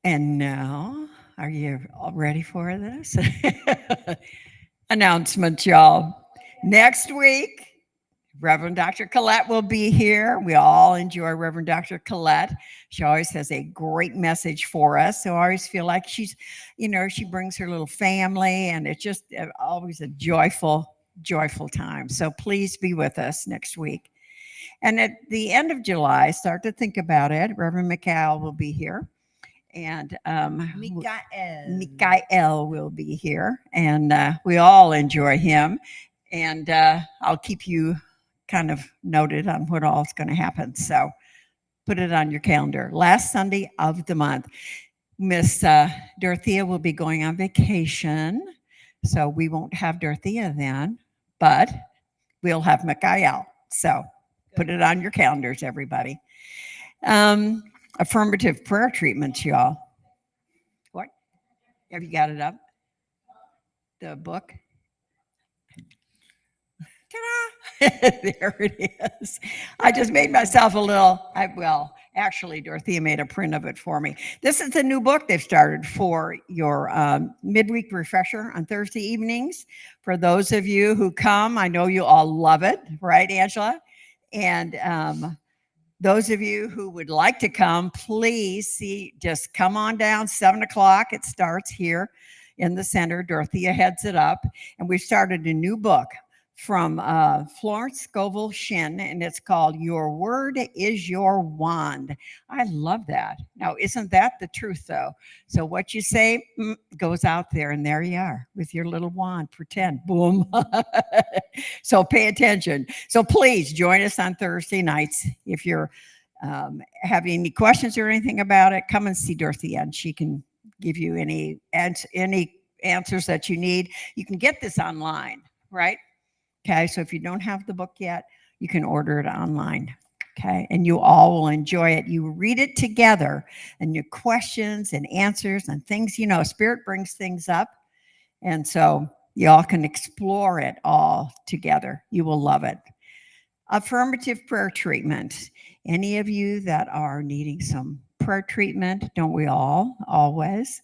And now, are you all ready for this? Announcement, y'all. Next week, Reverend Dr. Collette will be here. We all enjoy Reverend Dr. Collette. She always has a great message for us. So I always feel like she's, she brings her little family, and it's just always a joyful time. So please be with us next week. And at the end of July, start to think about it. Reverend Mikhail will be here. And Mikhail will be here. And we all enjoy him. And I'll keep you kind of noted on what all is going to happen. So put it on your calendar. Last Sunday of the month. Miss Dorothea will be going on vacation. So we won't have Dorothea then, but we'll have Mikhail. So put it on your calendars, everybody. Affirmative prayer treatments, y'all. What? Have you got it up? The book? Ta-da! There it is. I just made myself a little, actually, Dorothea made a print of it for me. This is a new book they've started for your midweek refresher on Thursday evenings. For those of you who come, I know you all love it, right, Angela? And those of you who would like to come, please just come on down, 7 o'clock. It starts here in the center. Dorothea heads it up. And we've started a new book from Florence Scovel Shin, and it's called Your Word is Your Wand. I love that. Now, isn't that the truth, though? So what you say goes out there, and there you are with your little wand. Pretend. Boom. So pay attention. So please join us on Thursday nights. If you're having any questions or anything about it, come and see Dorothea, and she can give you any answers that you need. You can get this online, right? Okay, so if you don't have the book yet, you can order it online. Okay, and you all will enjoy it. You read it together, and your questions and answers and things, Spirit brings things up. And so you all can explore it all together. You will love it. Affirmative prayer treatment. Any of you that are needing some prayer treatment, don't we all, always?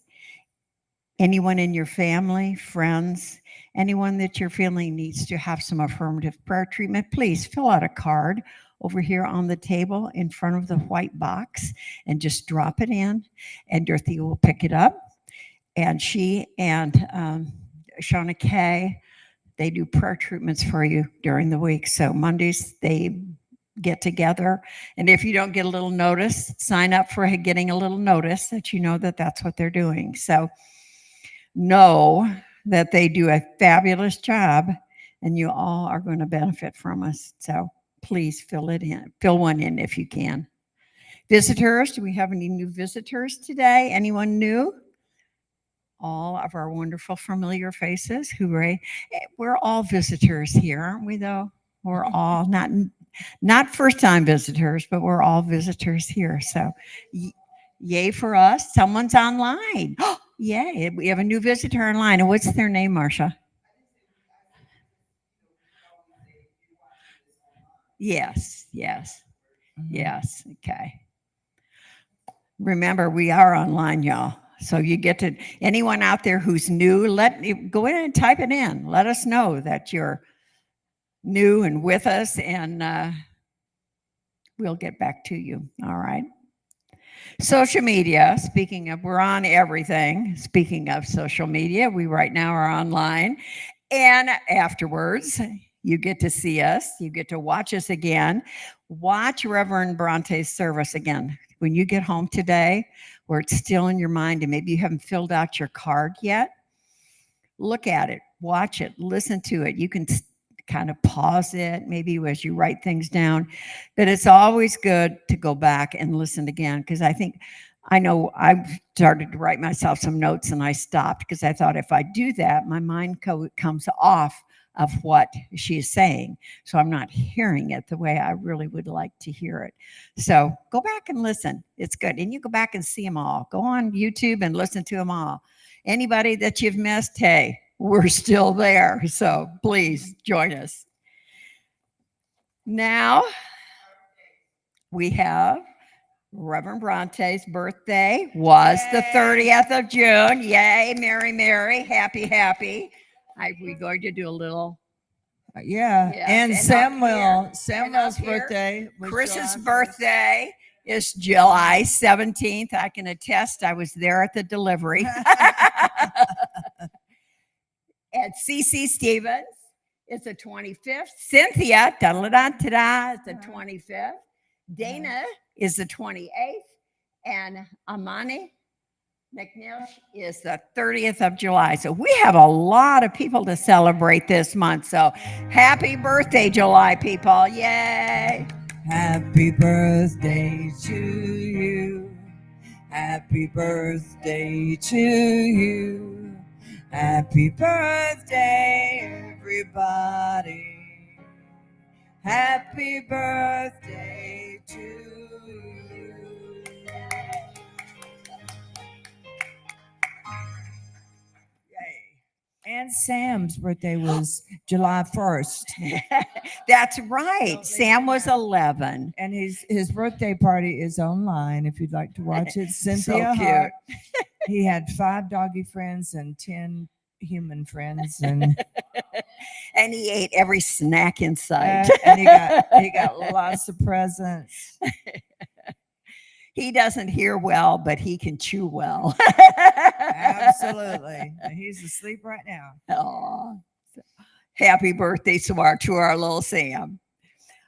Anyone in your family, friends, anyone that you're feeling needs to have some affirmative prayer treatment, please fill out a card over here on the table in front of the white box and just drop it in, and Dorothy will pick it up. And she and Shauna Kay, they do prayer treatments for you during the week. So Mondays, they get together. And if you don't get a little notice, sign up for getting a little notice that you know that that's what they're doing. So know that they do a fabulous job and you all are going to benefit from us. So please fill one in if you can. Visitors, do we have any new visitors today? Anyone new? All of our wonderful familiar faces. Hooray. We're all visitors here, aren't we though? We're all not first time visitors, but we're all visitors here. So yay for us. Someone's online. Yay, we have a new visitor online. And what's their name, Marcia? Yes. Okay. Remember, we are online, y'all. So you get to, anyone out there who's new, go in and type it in. Let us know that you're new and with us, and we'll get back to you. All right. Social media, we're on everything. Speaking of social media, we right now are online. And afterwards, you get to see us. You get to watch us again. Watch Reverend Bronte's service again. When you get home today, where it's still in your mind and maybe you haven't filled out your card yet, look at it, watch it, listen to it. You can kind of pause it maybe as you write things down. But it's always good to go back and listen again, because I know I've started to write myself some notes and I stopped because I thought if I do that, my mind comes off of what she is saying. So I'm not hearing it the way I really would like to hear it. So go back and listen. It's good. And you go back and see them all. Go on YouTube and listen to them all. Anybody that you've missed, hey, we're still there. So please join us. Now we have Reverend Bronte's birthday was the 30th of June. Yay, Mary, happy. We're going to do a little. Yeah. Yes, And and Samuel's up here, birthday was Chris's July 1st. birthday is July 17th. I can attest I was there at the delivery. And CC Stevens is the 25th. Cynthia, da-da-da-da-da, is the 25th. Dana is the 28th. And Amani McNeil is the 30th of July. So we have a lot of people to celebrate this month. So happy birthday, July people. Yay. Happy birthday to you. Happy birthday to you. Happy birthday, everybody. Happy birthday to you. And Sam's birthday was July 1st. That's right. Sam was 11. And his birthday party is online if you'd like to watch it. Cynthia So cute. Hart. He had 5 doggy friends and 10 human friends, and And he ate every snack in sight. and he got lots of presents. He doesn't hear well, but he can chew well. Absolutely. And he's asleep right now. Aw. Happy birthday to our little Sam.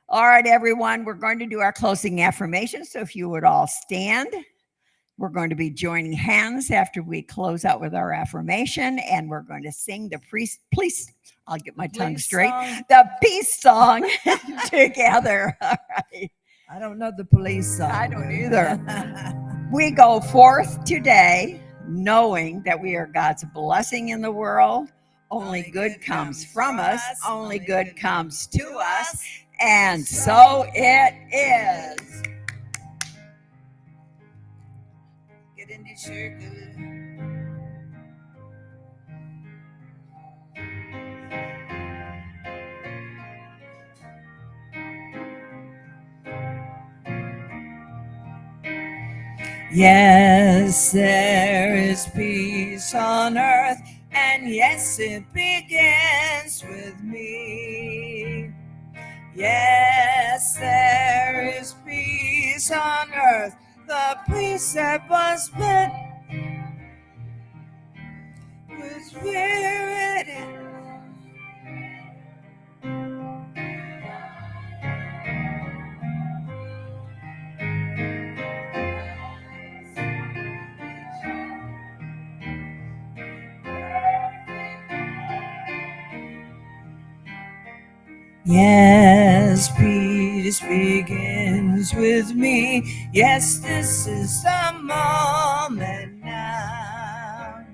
All right, everyone, we're going to do our closing affirmation. So if you would all stand, we're going to be joining hands after we close out with our affirmation, and we're going to sing the please, I'll get my tongue straight, the peace song together. All right. I don't know the police song. I don't either. We go forth today knowing that we are God's blessing in the world. Only good comes from us. Only good comes to us. And so it is. Get in the circle. Yes, there is peace on earth, and yes, it begins with me. Yes, there is peace on earth, the peace that was meant was where it is. Yes, peace begins with me. Yes, this is the moment now.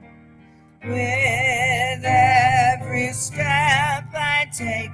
With every step I take,